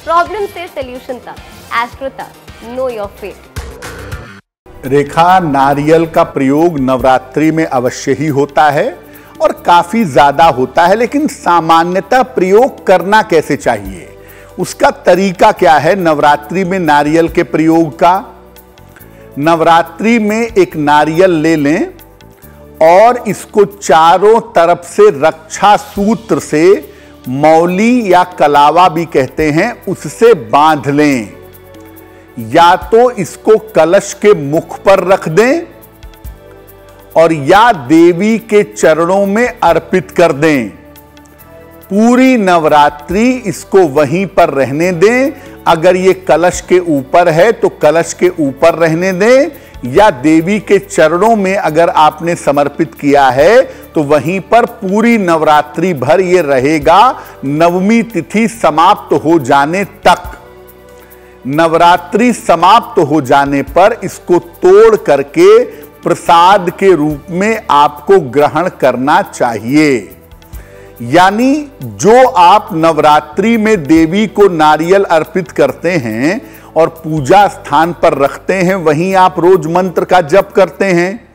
Problem से solution तक, astro तक, नो योर फेट। रेखा, नारियल का प्रयोग नवरात्रि में अवश्य ही होता है और काफी ज्यादा होता है, लेकिन सामान्यतः प्रयोग करना कैसे चाहिए, उसका तरीका क्या है नवरात्रि में नारियल के प्रयोग का। नवरात्रि में एक नारियल ले लें और इसको चारों तरफ से रक्षा सूत्र से, मौली या कलावा भी कहते हैं, उससे बांध लें। या तो इसको कलश के मुख पर रख दें और या देवी के चरणों में अर्पित कर दें। पूरी नवरात्रि इसको वहीं पर रहने दें। अगर ये कलश के ऊपर है तो कलश के ऊपर रहने दें, या देवी के चरणों में अगर आपने समर्पित किया है तो वहीं पर पूरी नवरात्रि भर ये रहेगा, नवमी तिथि समाप्त हो जाने तक। नवरात्रि समाप्त हो जाने पर इसको तोड़ करके प्रसाद के रूप में आपको ग्रहण करना चाहिए। यानी जो आप नवरात्रि में देवी को नारियल अर्पित करते हैं और पूजा स्थान पर रखते हैं, वहीं आप रोज मंत्र का जप करते हैं,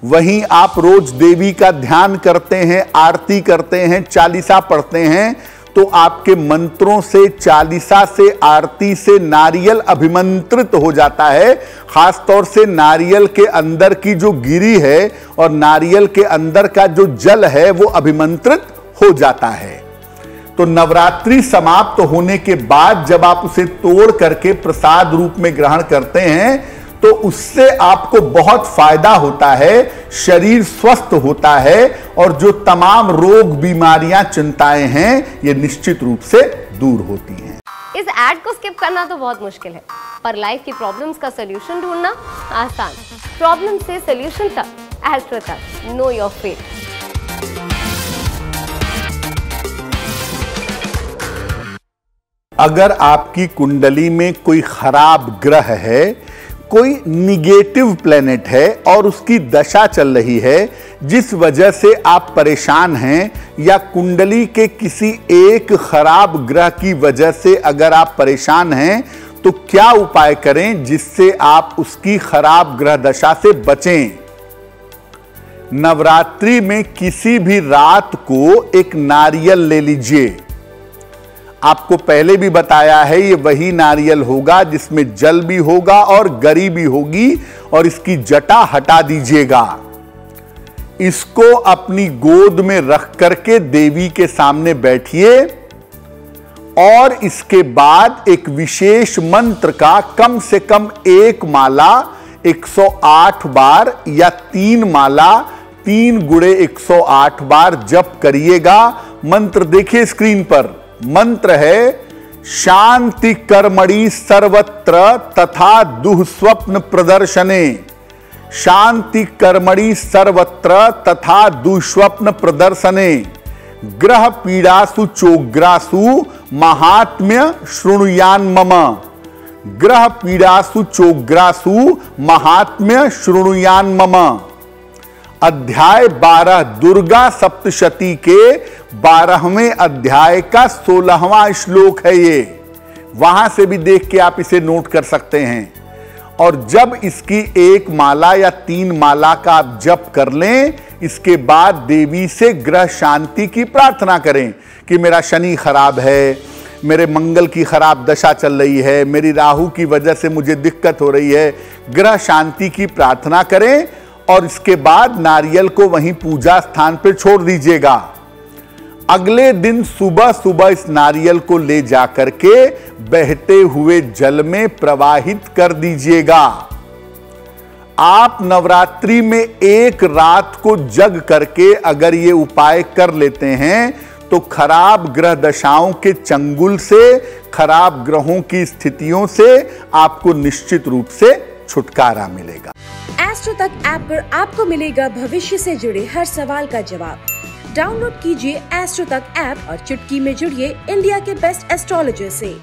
वहीं आप रोज देवी का ध्यान करते हैं, आरती करते हैं, चालीसा पढ़ते हैं, तो आपके मंत्रों से, चालीसा से, आरती से नारियल अभिमंत्रित हो जाता है। खास तौर से नारियल के अंदर की जो गिरी है और नारियल के अंदर का जो जल है वो अभिमंत्रित हो जाता है। तो नवरात्रि समाप्त होने के बाद जब आप उसे तोड़ करके प्रसाद रूप में ग्रहण करते हैं तो उससे आपको बहुत फायदा होता है, शरीर स्वस्थ होता है और जो तमाम रोग, बीमारियां, चिंताएं हैं, ये निश्चित रूप से दूर होती हैं। इस ऐड को स्किप करना तो बहुत मुश्किल है, पर लाइफ की प्रॉब्लम्स का सोल्यूशन ढूंढना आसान। प्रॉब्लम से सोल्यूशन तक, एस्ट्रो तक, नो योर फेट। अगर आपकी कुंडली में कोई खराब ग्रह है, कोई निगेटिव प्लेनेट है और उसकी दशा चल रही है जिस वजह से आप परेशान हैं, या कुंडली के किसी एक खराब ग्रह की वजह से अगर आप परेशान हैं, तो क्या उपाय करें जिससे आप उसकी खराब ग्रह दशा से बचें। नवरात्रि में किसी भी रात को एक नारियल ले लीजिए। आपको पहले भी बताया है, ये वही नारियल होगा जिसमें जल भी होगा और गरी भी होगी, और इसकी जटा हटा दीजिएगा। इसको अपनी गोद में रख करके देवी के सामने बैठिए और इसके बाद एक विशेष मंत्र का कम से कम एक माला 108 बार या 3 माला 3 गुणे 108 बार जप करिएगा। मंत्र देखिए स्क्रीन पर। मंत्र है, शांति कर्मणि सर्वत्र तथा दुःस्वप्न प्रदर्शने। शांति कर्मणि सर्वत्र तथा दुःस्वप्न प्रदर्शने। ग्रह पीड़ासु चोग्रासु महात्म्य शृणुयान मम। ग्रह पीड़ासु चोग्रासु महात्म्य शृणुयान मम। अध्याय 12 दुर्गा सप्तशती के 12वें अध्याय का 16वां श्लोक है ये। वहां से भी देख के आप इसे नोट कर सकते हैं। और जब इसकी एक माला या 3 माला का आप जप कर लें, इसके बाद देवी से ग्रह शांति की प्रार्थना करें कि मेरा शनि खराब है, मेरे मंगल की खराब दशा चल रही है, मेरी राहु की वजह से मुझे दिक्कत हो रही है। ग्रह शांति की प्रार्थना करें और इसके बाद नारियल को वहीं पूजा स्थान पर छोड़ दीजिएगा। अगले दिन सुबह सुबह इस नारियल को ले जाकर के बहते हुए जल में प्रवाहित कर दीजिएगा। आप नवरात्रि में एक रात को जग करके अगर ये उपाय कर लेते हैं तो खराब ग्रह दशाओं के चंगुल से, खराब ग्रहों की स्थितियों से आपको निश्चित रूप से छुटकारा मिलेगा। एस्ट्रो तक ऐप पर आपको मिलेगा भविष्य से जुड़े हर सवाल का जवाब। डाउनलोड कीजिए एस्ट्रो तक ऐप और चुटकी में जुड़िए इंडिया के बेस्ट एस्ट्रोलॉजर से।